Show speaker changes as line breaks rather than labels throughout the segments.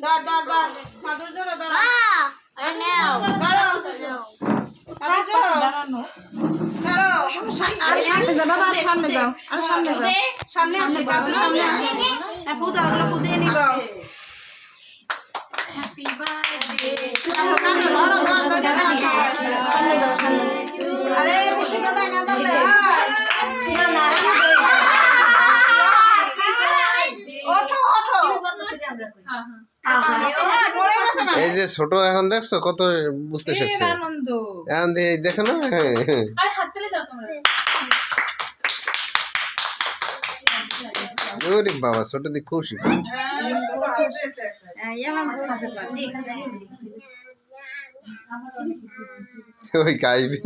ধর ধর ধর মাদুর জোরে ধর
আরে নাও
ধরো মাদুর জোরে
দাঁড়ানো
ধরো আরে সামনে যাও বাবা সামনে যাও আরে সামনে যাও সামনে আসো কাজু সামনে আসো হ্যাঁ পুদা ওগুলো পুদিয়ে নিবা
হ্যাপি বার্থডে
ধরো ধরো ধরো সামনে যাও সামনে আরে বেশি কথা না ধরলে না না ওঠো ওঠো পরে গেছে না
এই যে ছোট এখন দেখছো কত বুঝতে শিখছে
আনন্দ
এখন দেখো না
আরে হাত তুলে দাও তোমরা
ওরে বাবা ছোট দিক খুশি
এখন বুঝতে পারছি
ওই খাইবে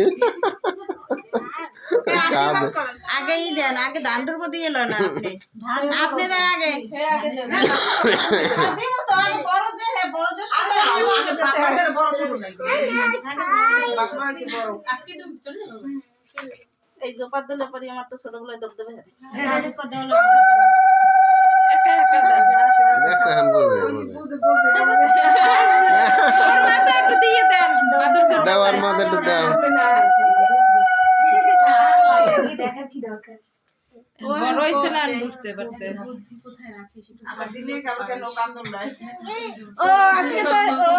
খাবে
আগেই দেন আগে ধান ধরব দিয়ে এলো না আপনি আপনি দেন আগে আগে দেন দিও তো আগে বড় যে হে বড় যে আগে আগে বড় ছোট নাই বাসনা হইছে বড়
আজকে তুমি চলে যাবে
এই জোপার দিলে পরে আমার তো ছোটগুলো দৌড় দেবে
একা একা
দেখছো এখন বুঝে
ওর মাথা একটু দিয়ে দেন মাদুর জন্য
দেওয়ার মধ্যে একটু দাও
বড় হইছে না বুঝতে পারতে
আবার দিলে কাবার কেন কান্দন নাই ও আজকে তো ও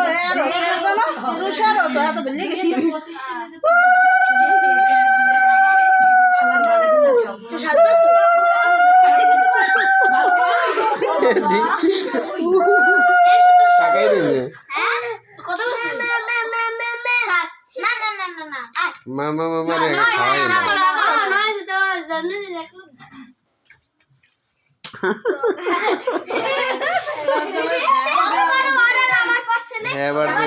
এর জানো রুশার তো এত বললে গেছি তো সাতবাসু
তাকাই দিছে
কত বছর না
মামা রে খাওয়াই না
নয় তো জন্মদিন রাখলাম আমার পাশে
এবার যে